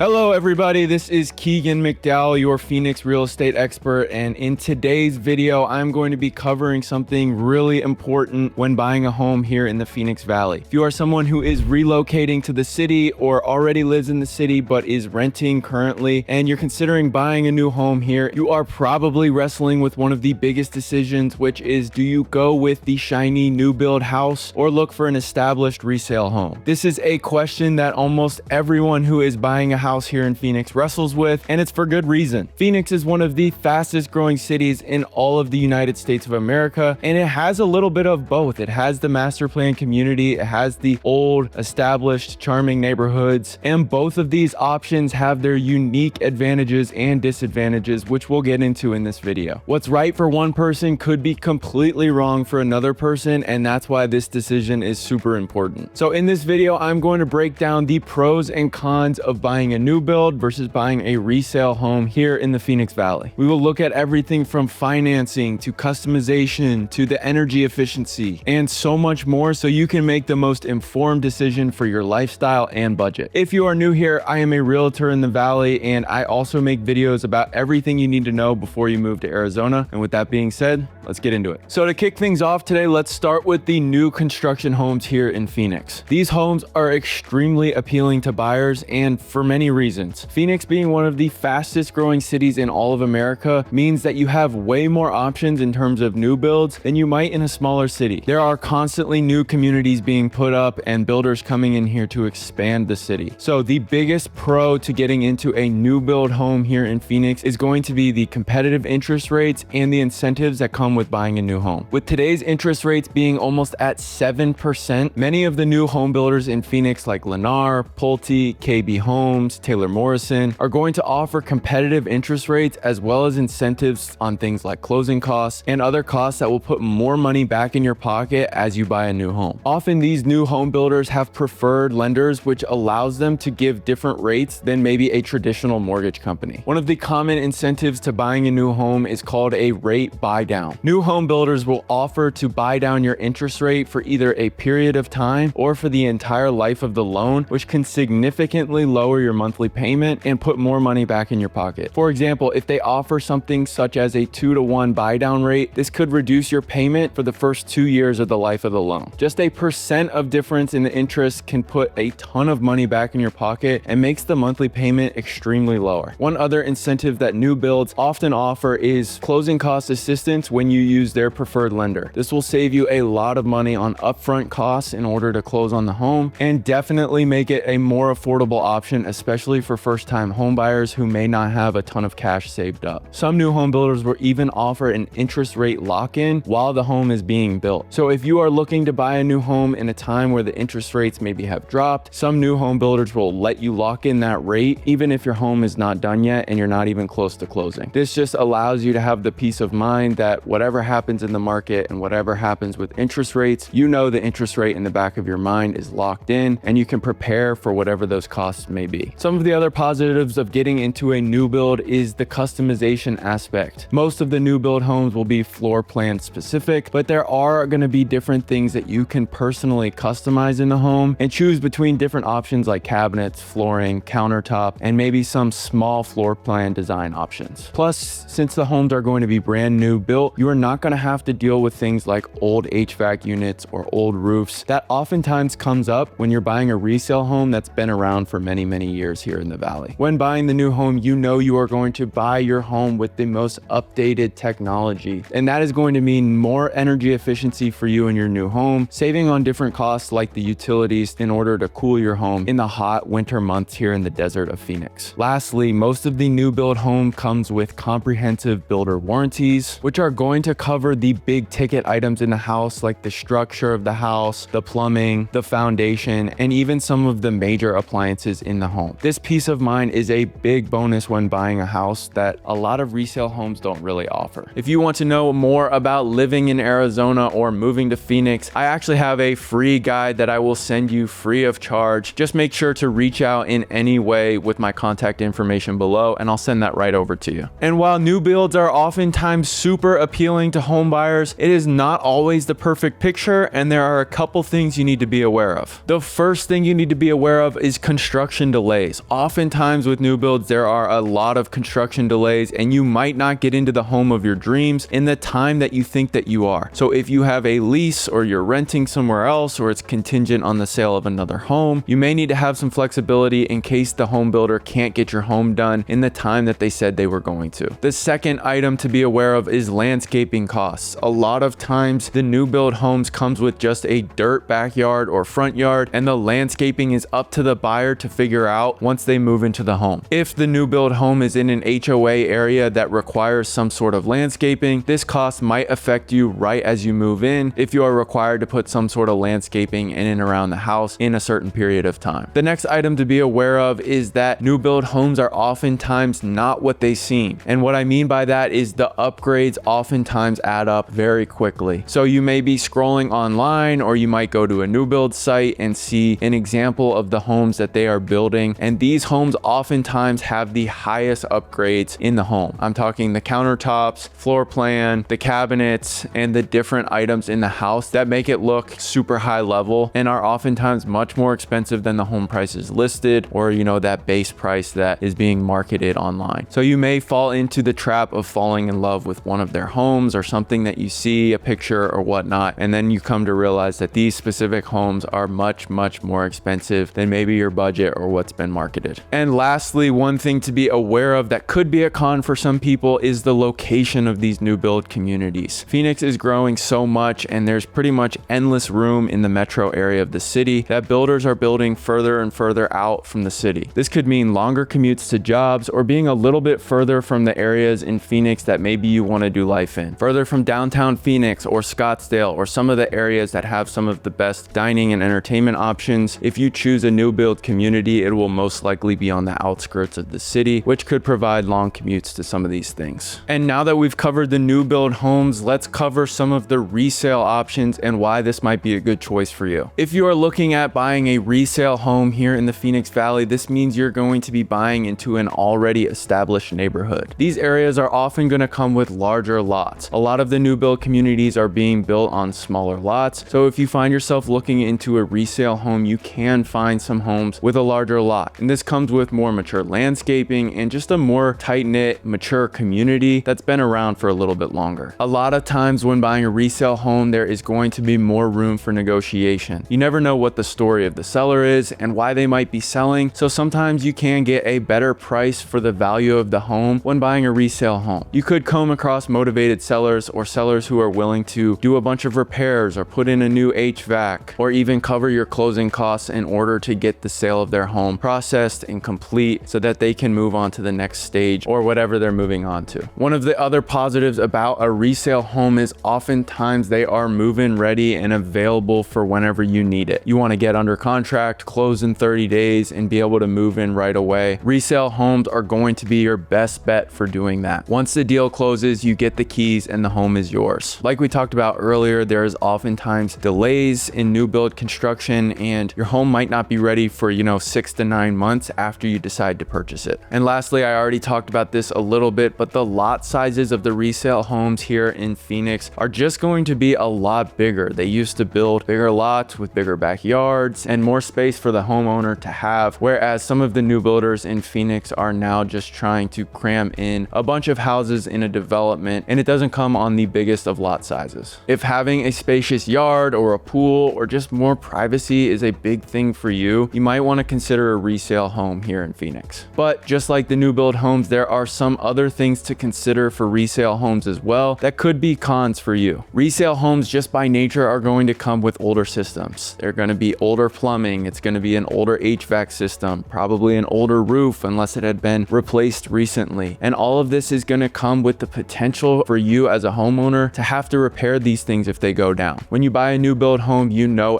Hello everybody, this is Keegan McDowell, your Phoenix real estate expert, and in today's video, I'm going to be covering something really important when buying a home here in the Phoenix Valley. If you are someone who is relocating to the city or already lives in the city but is renting currently, and you're considering buying a new home here, you are probably wrestling with one of the biggest decisions, which is, do you go with the shiny new build house or look for an established resale home? This is a question that almost everyone who is buying a house here in Phoenix wrestles with, and it's for good reason. Phoenix is one of the fastest growing cities in all of the United States of America, and it has a little bit of both. It has the master plan community, it has the old, established, charming neighborhoods, and both of these options have their unique advantages and disadvantages, which we'll get into in this video. What's right for one person could be completely wrong for another person, and that's why this decision is super important. So in this video, I'm going to break down the pros and cons of buying a new build versus buying a resale home here in the Phoenix Valley. We will look at everything from financing to customization to the energy efficiency and so much more, so you can make the most informed decision for your lifestyle and budget. If you are new here, I am a realtor in the Valley, and I also make videos about everything you need to know before you move to Arizona. And with that being said, let's get into it. So to kick things off today, let's start with the new construction homes here in Phoenix. These homes are extremely appealing to buyers, and for many reasons. Phoenix being one of the fastest growing cities in all of America means that you have way more options in terms of new builds than you might in a smaller city. There are constantly new communities being put up and builders coming in here to expand the city. So the biggest pro to getting into a new build home here in Phoenix is going to be the competitive interest rates and the incentives that come with buying a new home. With today's interest rates being almost at 7%, many of the new home builders in Phoenix like Lennar, Pulte, KB Homes, Taylor Morrison are going to offer competitive interest rates as well as incentives on things like closing costs and other costs that will put more money back in your pocket as you buy a new home. Often these new home builders have preferred lenders, which allows them to give different rates than maybe a traditional mortgage company. One of the common incentives to buying a new home is called a rate buy down. New home builders will offer to buy down your interest rate for either a period of time or for the entire life of the loan, which can significantly lower your monthly payment and put more money back in your pocket. For example, if they offer something such as a 2-to-1 buy down rate, this could reduce your payment for the first 2 years of the life of the loan. Just a % of difference in the interest can put a ton of money back in your pocket and makes the monthly payment extremely lower. One other incentive that new builds often offer is closing cost assistance when you use their preferred lender. This will save you a lot of money on upfront costs in order to close on the home and definitely make it a more affordable option, especially for first-time home buyers who may not have a ton of cash saved up. Some new home builders will even offer an interest rate lock-in while the home is being built. So if you are looking to buy a new home in a time where the interest rates maybe have dropped, some new home builders will let you lock in that rate even if your home is not done yet and you're not even close to closing. This just allows you to have the peace of mind that whatever happens in the market and whatever happens with interest rates, you know the interest rate in the back of your mind is locked in and you can prepare for whatever those costs may be. Some of the other positives of getting into a new build is the customization aspect. Most of the new build homes will be floor plan specific, but there are going to be different things that you can personally customize in the home and choose between different options like cabinets, flooring, countertop, and maybe some small floor plan design options. Plus, since the homes are going to be brand new built, you are not going to have to deal with things like old HVAC units or old roofs that oftentimes comes up when you're buying a resale home that's been around for many years here in the Valley. When buying the new home, you know you are going to buy your home with the most updated technology, and that is going to mean more energy efficiency for you in your new home, saving on different costs like the utilities in order to cool your home in the hot winter months here in the desert of Phoenix. Lastly, most of the new build home comes with comprehensive builder warranties, which are going to cover the big ticket items in the house like the structure of the house, the plumbing, the foundation, and even some of the major appliances in the home. This peace of mind is a big bonus when buying a house that a lot of resale homes don't really offer. If you want to know more about living in Arizona or moving to Phoenix, I actually have a free guide that I will send you free of charge. Just make sure to reach out in any way with my contact information below, and I'll send that right over to you. And while new builds are oftentimes super appealing to home buyers, it is not always the perfect picture, and there are a couple things you need to be aware of. The first thing you need to be aware of is construction delays. delays. Oftentimes with new builds, there are a lot of construction delays and you might not get into the home of your dreams in the time that you think that you are. So if you have a lease or you're renting somewhere else or it's contingent on the sale of another home, you may need to have some flexibility in case the home builder can't get your home done in the time that they said they were going to. The second item to be aware of is landscaping costs. A lot of times the new build homes comes with just a dirt backyard or front yard, and the landscaping is up to the buyer to figure out once they move into the home. If the new build home is in an HOA area that requires some sort of landscaping, this cost might affect you right as you move in if you are required to put some sort of landscaping in and around the house in a certain period of time. The next item to be aware of is that new build homes are oftentimes not what they seem. And what I mean by that is the upgrades oftentimes add up very quickly. So you may be scrolling online or you might go to a new build site and see an example of the homes that they are building. And these homes oftentimes have the highest upgrades in the home. I'm talking the countertops, floor plan, the cabinets, and the different items in the house that make it look super high level and are oftentimes much more expensive than the home prices listed, or that base price that is being marketed online. So you may fall into the trap of falling in love with one of their homes or something that you see, a picture or whatnot, and then you come to realize that these specific homes are much more expensive than maybe your budget or what's been marketed. And lastly, one thing to be aware of that could be a con for some people is the location of these new build communities. Phoenix is growing so much and there's pretty much endless room in the metro area of the city that builders are building further and further out from the city. This could mean longer commutes to jobs or being a little bit further from the areas in Phoenix that maybe you want to do life in. Further from downtown Phoenix or Scottsdale or some of the areas that have some of the best dining and entertainment options. If you choose a new build community, it will most likely be on the outskirts of the city, which could provide long commutes to some of these things. And now that we've covered the new build homes, let's cover some of the resale options and why this might be a good choice for you. If you are looking at buying a resale home here in the Phoenix Valley, this means you're going to be buying into an already established neighborhood. These areas are often going to come with larger lots. A lot of the new build communities are being built on smaller lots. So if you find yourself looking into a resale home, you can find some homes with a larger lot. And this comes with more mature landscaping and just a more tight-knit, mature community that's been around for a little bit longer. A lot of times when buying a resale home, there is going to be more room for negotiation. You never know what the story of the seller is and why they might be selling. So sometimes you can get a better price for the value of the home when buying a resale home. You could come across motivated sellers or sellers who are willing to do a bunch of repairs or put in a new HVAC or even cover your closing costs in order to get the sale of their home processed and complete so that they can move on to the next stage or whatever they're moving on to. One of the other positives about a resale home is oftentimes they are move-in ready and available for whenever you need it. You want to get under contract, close in 30 days, and be able to move in right away. Resale homes are going to be your best bet for doing that. Once the deal closes, you get the keys and the home is yours. Like we talked about earlier, there is oftentimes delays in new build construction and your home might not be ready for 6 to 9 months after you decide to purchase it. And lastly, I already talked about this a little bit, but the lot sizes of the resale homes here in Phoenix are just going to be a lot bigger. They used to build bigger lots with bigger backyards and more space for the homeowner to have, whereas some of the new builders in Phoenix are now just trying to cram in a bunch of houses in a development, and it doesn't come on the biggest of lot sizes. If having a spacious yard or a pool or just more privacy is a big thing for you, you might want to consider a resale home here in Phoenix. But just like the new build homes, there are some other things to consider for resale homes as well that could be cons for you. Resale homes just by nature are going to come with older systems. They're going to be older plumbing. It's going to be an older HVAC system, probably an older roof unless it had been replaced recently. And all of this is going to come with the potential for you as a homeowner to have to repair these things if they go down. When you buy a new build home,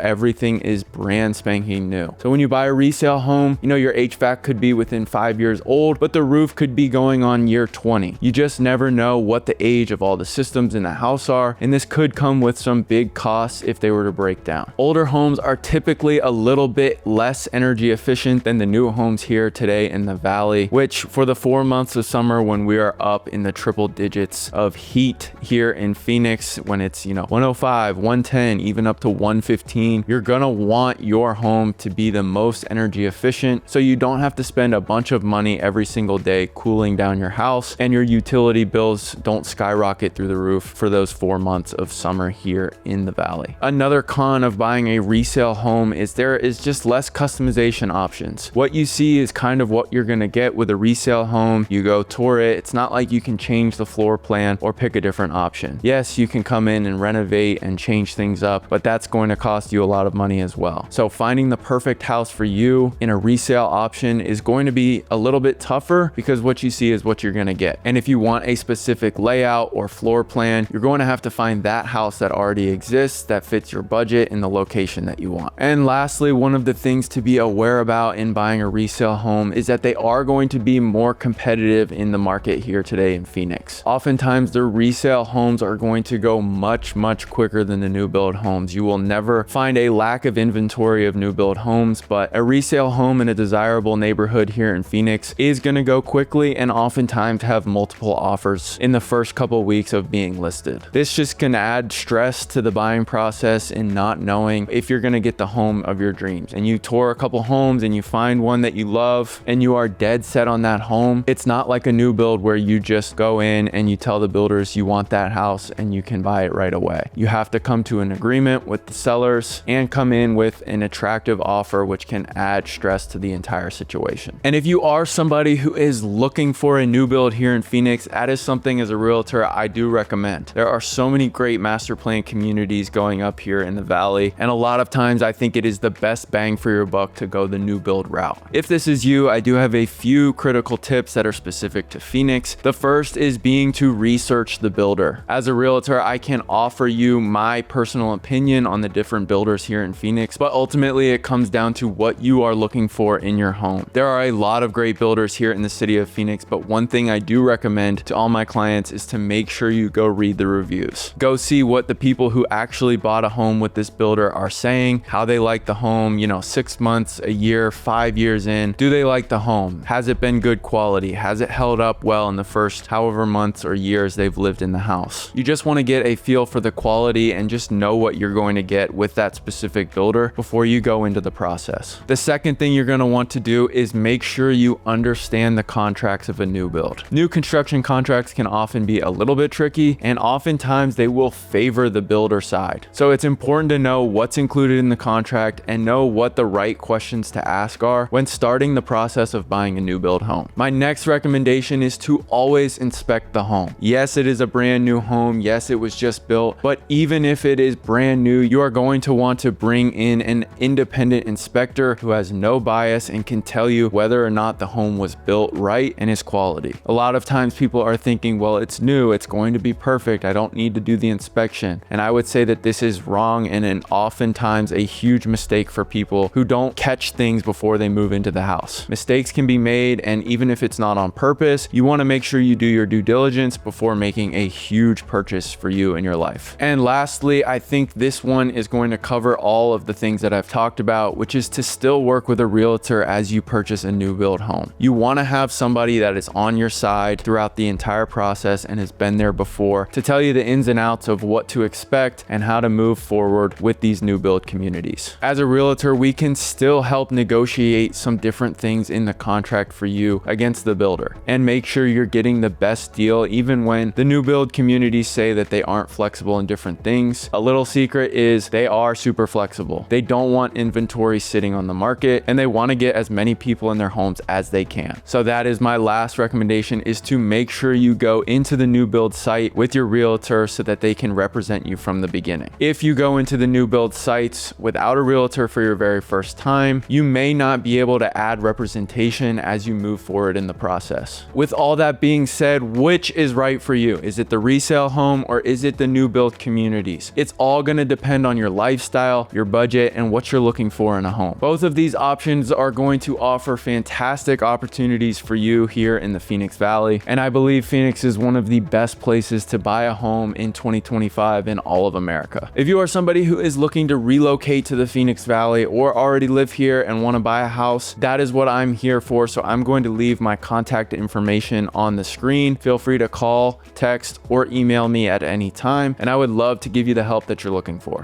everything is brand spanking new. So when you buy a resale home, your HVAC could be within 5 years old, but the roof could be going on year 20. You just never know what the age of all the systems in the house are, and this could come with some big costs if they were to break down. Older homes are typically a little bit less energy efficient than the new homes here today in the valley, which for the 4 months of summer when we are up in the triple digits of heat here in Phoenix, when it's 105, 110, even up to 115, you're gonna want your home to be the most energy efficient efficient, so you don't have to spend a bunch of money every single day cooling down your house, and your utility bills don't skyrocket through the roof for those 4 months of summer here in the Valley. Another con of buying a resale home is there is just less customization options. What you see is kind of what you're gonna get with a resale home. You go tour it, it's not like you can change the floor plan or pick a different option. Yes, you can come in and renovate and change things up, but that's going to cost you a lot of money as well. So finding the perfect house for you in a resale option is going to be a little bit tougher because what you see is what you're gonna get. And if you want a specific layout or floor plan, you're going to have to find that house that already exists that fits your budget in the location that you want. And lastly, one of the things to be aware about in buying a resale home is that they are going to be more competitive in the market here today in Phoenix. Oftentimes the resale homes are going to go much quicker than the new build homes. You will never find a lack of inventory of new build homes, but a resale home in a desirable neighborhood here in Phoenix is going to go quickly and oftentimes have multiple offers in the first couple weeks of being listed. This just can add stress to the buying process in not knowing if you're going to get the home of your dreams. And you tour a couple homes and you find one that you love and you are dead set on that home. It's not like a new build where you just go in and you tell the builders you want that house and you can buy it right away. You have to come to an agreement with the sellers and come in with an attractive offer, which can add stress to the entire situation. And if you are somebody who is looking for a new build here in Phoenix, that is something as a realtor I do recommend. There are so many great master plan communities going up here in the Valley, and a lot of times I think it is the best bang for your buck to go the new build route. If this is you, I do have a few critical tips that are specific to Phoenix. The first is being to research the builder. As a realtor, I can offer you my personal opinion on the different builders here in Phoenix, but ultimately it comes down to what you are looking for in your home. There are a lot of great builders here in the city of Phoenix, but one thing I do recommend to all my clients is to make sure you go read the reviews. Go see what the people who actually bought a home with this builder are saying, how they like the home, 6 months, a year, 5 years in. Do they like the home? Has it been good quality? Has it held up well in the first however months or years they've lived in the house? You just want to get a feel for the quality and just know what you're going to get with that specific builder before you go into the process. The second thing you're going to want to do is make sure you understand the contracts of a new build. New construction contracts can often be a little bit tricky, and oftentimes they will favor the builder side. So it's important to know what's included in the contract and know what the right questions to ask are when starting the process of buying a new build home. My next recommendation is to always inspect the home. Yes, it is a brand new home. Yes, it was just built, but even if it is brand new, you are going to want to bring in an independent inspector who has no bias and can tell you whether or not the home was built right and is quality. A lot of times people are thinking, well, it's new, it's going to be perfect, I don't need to do the inspection. And I would say that this is wrong and oftentimes a huge mistake for people who don't catch things before they move into the house. Mistakes can be made, and even if it's not on purpose, you want to make sure you do your due diligence before making a huge purchase for you in your life. And lastly, I think this one is going to cover all of the things that I've talked about, which is to still work with a realtor as you purchase a new build home. You want to have somebody that is on your side throughout the entire process and has been there before to tell you the ins and outs of what to expect and how to move forward with these new build communities. As a realtor, we can still help negotiate some different things in the contract for you against the builder and make sure you're getting the best deal even when the new build communities say that they aren't flexible in different things. A little secret is they are super flexible. They don't want inventory sitting on the market, and they want to get as many people in their homes as they can. So that is my last recommendation, is to make sure you go into the new build site with your realtor so that they can represent you from the beginning. If you go into the new build sites without a realtor for your very first time, you may not be able to add representation as you move forward in the process. With all that being said, which is right for you? Is it the resale home or is it the new build communities? It's all going to depend on your lifestyle, your budget, and what you're looking for in a home. Both of these options are going to offer fantastic opportunities for you here in the Phoenix Valley, and I believe Phoenix is one of the best places to buy a home in 2025 in all of America. If you are somebody who is looking to relocate to the Phoenix Valley or already live here and want to buy a house, that is what I'm here for. So I'm going to leave my contact information on the screen. Feel free to call, text, or email me at any time, and I would love to give you the help that you're looking for.